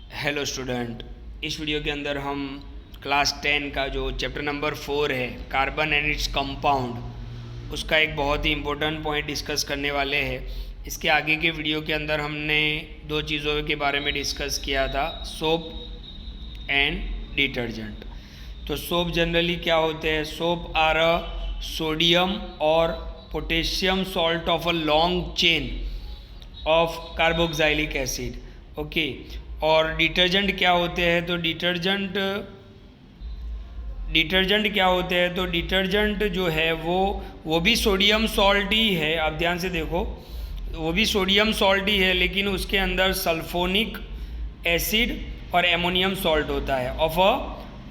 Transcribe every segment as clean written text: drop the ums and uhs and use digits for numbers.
Hello student, इस video के अंदर हम क्लास 10 का जो चैप्टर नंबर 4 है कार्बन एंड इट्स कंपाउंड, उसका एक बहुत ही इम्पोर्टेंट पॉइंट डिस्कस करने वाले हैं। इसके आगे के वीडियो के अंदर हमने दो चीज़ों के बारे में डिस्कस किया था, सोप एंड डिटर्जेंट। तो सोप जनरली क्या होते हैं? सोप आर अ सोडियम और potassium salt of a long chain of carboxylic acid. Okay, और डिटर्जेंट क्या होते हैं? तो डिटर्जेंट क्या होते हैं? तो डिटर्जेंट जो है वो भी सोडियम सॉल्ट ही है। आप ध्यान से देखो, वो भी सोडियम सॉल्ट ही है, लेकिन उसके अंदर सल्फोनिक एसिड और एमोनियम सॉल्ट होता है of a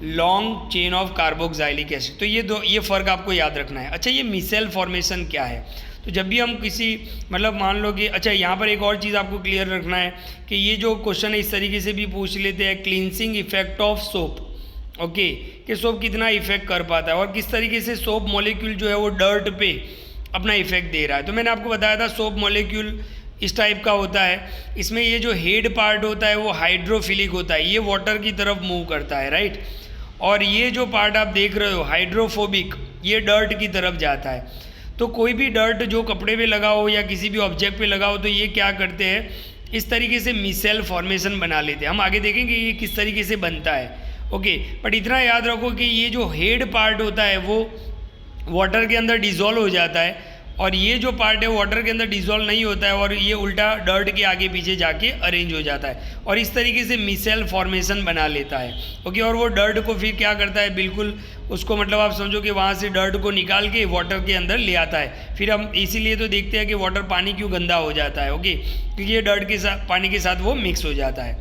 long chain of carboxylic acid. तो ये फ़र्क आपको याद रखना है। अच्छा, ये मिसेल फॉर्मेशन क्या है? तो जब भी हम किसी मान लो कि अच्छा, यहाँ पर एक और चीज़ आपको क्लियर रखना है कि ये जो क्वेश्चन है इस तरीके से भी पूछ लेते हैं, cleansing effect of soap. Okay, कि सोप कितना इफेक्ट कर पाता है और किस तरीके से सोप मॉलिक्यूल जो है वो डर्ट पे अपना इफेक्ट दे रहा है। तो मैंने आपको बताया था सोप मॉलिक्यूल इस टाइप का होता है। इसमें ये जो हेड पार्ट होता है वो हाइड्रोफिलिक होता है, ये वाटर की तरफ मूव करता है, राइट। और ये जो पार्ट आप देख रहे हो हाइड्रोफोबिक, ये डर्ट की तरफ जाता है। तो कोई भी डर्ट जो कपड़े पे लगा हो या किसी भी ऑब्जेक्ट पे लगा हो, तो ये क्या करते हैं, इस तरीके से मिसेल फॉर्मेशन बना लेते हैं। हम आगे देखेंगे ये किस तरीके से बनता है। ओके, बट इतना याद रखो कि ये जो हेड पार्ट होता है वो वाटर के अंदर डिज़ोल्व हो जाता है, और ये जो पार्ट है वाटर के अंदर डिज़ोल्व नहीं होता है, और ये उल्टा डर्ट के आगे पीछे जाके अरेंज हो जाता है, और इस तरीके से मिसेल फॉर्मेशन बना लेता है। ओके, और वो डर्ट को फिर क्या करता है, बिल्कुल उसको आप समझो कि वहाँ से डर्ट को निकाल के वाटर के अंदर ले आता है। फिर हम इसीलिए तो देखते हैं कि वाटर पानी क्यों गंदा हो जाता है। ओके, क्योंकि ये डर्ट के साथ पानी के साथ वो मिक्स हो जाता है।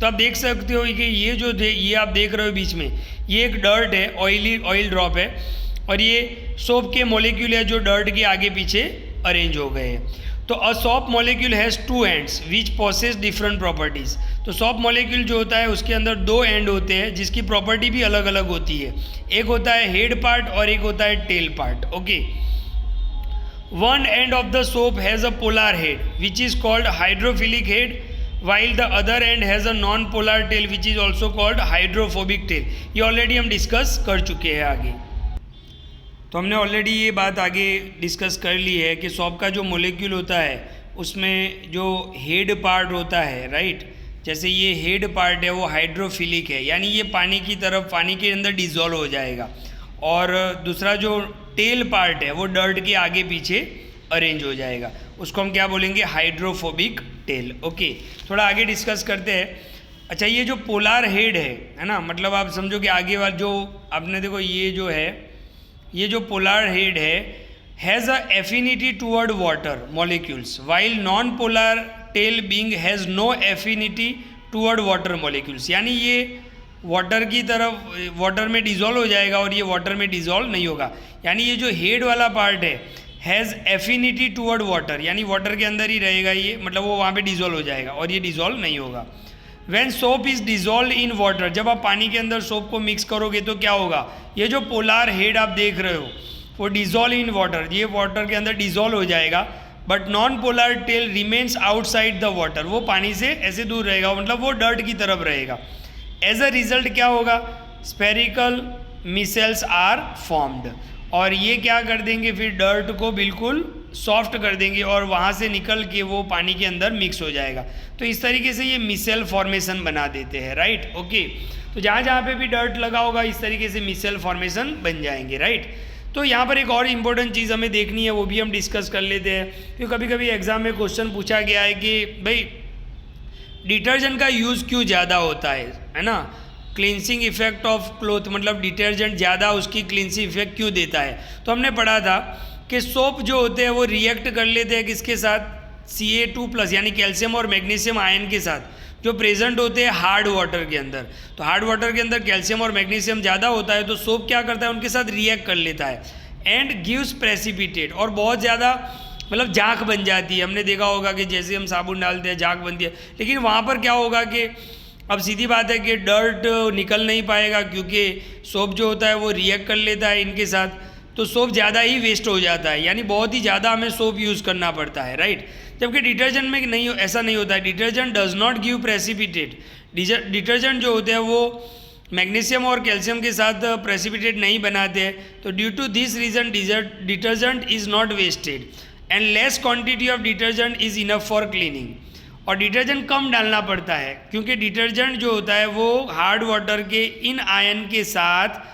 तो आप देख सकते हो कि ये आप देख रहे हो बीच में, ये एक डर्ट है, ऑयल ड्रॉप है, और ये सोप के मॉलिक्यूल है जो डर्ट के आगे पीछे अरेंज हो गए हैं। तो a soap molecule has two ends which possess different properties. तो सोप मॉलिक्यूल जो होता है उसके अंदर दो एंड होते हैं जिसकी प्रॉपर्टी भी अलग अलग होती है। एक होता है हेड पार्ट और एक होता है tail part. Okay, one end of the soap has a polar head which is called hydrophilic head, while the other end has a non-polar tail which is also called hydrophobic tail। ये already हम discuss कर चुके हैं आगे। तो हमने already ये बात आगे डिस्कस कर ली है कि सोप का जो मोलिक्यूल होता है उसमें जो हेड पार्ट होता है, राइट, जैसे ये हेड पार्ट है वो हाइड्रोफिलिक है, यानी ये पानी की तरफ, पानी के अंदर डिज़ोल्व हो जाएगा, और दूसरा जो टेल पार्ट है वो डर्ट के आगे पीछे अरेंज हो जाएगा। उसको हम क्या बोलेंगे? Hydrophobic tell. ओके, थोड़ा आगे डिस्कस करते हैं। अच्छा, ये जो पोलर हेड है ना, आप समझो कि आगे वाला जो आपने देखो, ये जो है, ये जो पोलर हेड है has a affinity toward water molecules, while non polar tail being has no affinity toward water molecules. यानी ये वाटर की तरफ, वाटर में डिज़ोल्व हो जाएगा और ये वाटर में डिज़ोल्व नहीं होगा। यानी ये जो हेड वाला पार्ट है हैज़ एफिनिटी टूवर्ड वाटर, यानी वाटर के अंदर ही रहेगा ये, वो वहाँ पे डिज़ोल्व हो जाएगा और ये डिज़ोल्व नहीं होगा। When soap is dissolve in water, जब आप पानी के अंदर सोप को मिक्स करोगे तो क्या होगा, ये जो पोलर हेड आप देख रहे हो वो डिज़ोल्व इन वाटर, ये वाटर के अंदर डिज़ोल्व हो जाएगा, but non polar tell remains outside the water, वो पानी से ऐसे दूर रहेगा, वो डर्ट की तरफ रहेगा। एज अ रिजल्ट क्या होगा, स्पेरिकल मिसेल्स आर फॉर्म्ड, और ये क्या कर देंगे, फिर डर्ट को बिल्कुल सॉफ्ट कर देंगे और वहाँ से निकल के वो पानी के अंदर मिक्स हो जाएगा। तो इस तरीके से ये मिसेल फॉर्मेशन बना देते हैं, राइट। ओके, तो जहाँ जहाँ पे भी डर्ट लगा होगा इस तरीके से मिसेल फॉर्मेशन बन जाएंगे, राइट। तो यहाँ पर एक और इम्पोर्टेंट चीज़ हमें देखनी है, वो भी हम डिस्कस कर लेते हैं, क्योंकि कभी कभी एग्जाम में क्वेश्चन पूछा गया है कि भाई डिटर्जेंट का यूज़ क्यों ज़्यादा होता है ना, cleansing effect of cloth, detergent ज़्यादा उसकी क्लींसिंग इफेक्ट क्यों देता है। तो हमने पढ़ा था कि सोप जो होते हैं वो रिएक्ट कर लेते हैं किसके साथ, Ca2+, यानी कैल्शियम और मैग्नीशियम आयन के साथ, जो प्रेजेंट होते हैं हार्ड वाटर के अंदर। तो हार्ड वाटर के अंदर कैल्शियम और मैग्नीशियम ज़्यादा होता है, तो सोप क्या करता है, उनके साथ रिएक्ट कर लेता है एंड गिव्स प्रेसिपिटेट, और बहुत ज़्यादा झाग बन जाती है। हमने देखा होगा कि जैसे हम साबुन डालते हैं झाग बनती है, लेकिन वहाँ पर क्या होगा कि अब सीधी बात है कि डर्ट निकल नहीं पाएगा, क्योंकि सोप जो होता है वो रिएक्ट कर लेता है इनके साथ। तो सोप ज़्यादा ही वेस्ट हो जाता है, यानी बहुत ही ज़्यादा हमें सोप यूज़ करना पड़ता है, राइट। जबकि डिटर्जेंट में नहीं, ऐसा नहीं होता है। Detergent does not give precipitate. Detergent जो होते हैं वो मैग्नीशियम और कैल्शियम के साथ प्रेसिपिटेट नहीं बनाते हैं, तो due to this reason detergent is not wasted and less quantity of detergent is enough for cleaning. और डिटर्जेंट कम डालना पड़ता है क्योंकि डिटर्जेंट जो होता है वो हार्ड वाटर के इन आयन के साथ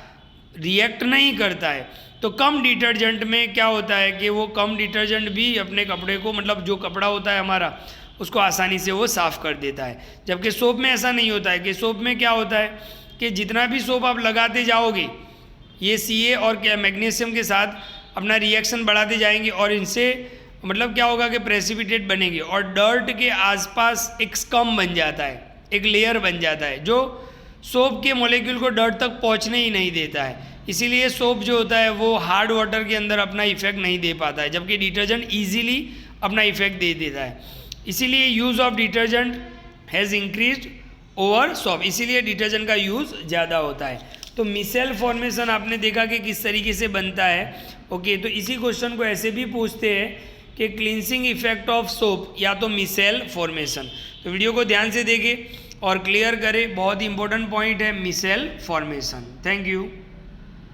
रिएक्ट नहीं करता है। तो कम डिटर्जेंट में क्या होता है कि वो कम डिटर्जेंट भी अपने कपड़े को, मतलब जो कपड़ा होता है हमारा, उसको आसानी से वो साफ़ कर देता है। जबकि सोप में ऐसा नहीं होता है कि सोप में क्या होता है कि जितना भी सोप आप लगाते जाओगे ये Ca और क्या मैग्नीशियम के साथ अपना रिएक्शन बढ़ाते जाएंगे और इनसे मतलब क्या होगा कि प्रेसिपिटेट बनेंगे और डर्ट के आसपास एक स्कम बन जाता है, एक लेयर बन जाता है जो सोप के मॉलिक्यूल को डर्ट तक पहुंचने ही नहीं देता है। इसीलिए सोप जो होता है वो हार्ड वाटर के अंदर अपना इफेक्ट नहीं दे पाता है, जबकि डिटर्जेंट ईजिली अपना इफेक्ट दे देता है। इसीलिए use of detergent has increased over soap, इसीलिए डिटर्जेंट का यूज़ ज़्यादा होता है। तो मिसेल फॉर्मेशन आपने देखा कि किस तरीके से बनता है। ओके, तो इसी क्वेश्चन को ऐसे भी पूछते हैं कि क्लींसिंग इफेक्ट ऑफ सोप या तो मिसेल फॉर्मेशन। तो वीडियो को ध्यान से देखें और क्लियर करें, बहुत ही इंपॉर्टेंट पॉइंट है मिसेल फॉर्मेशन। Thank you.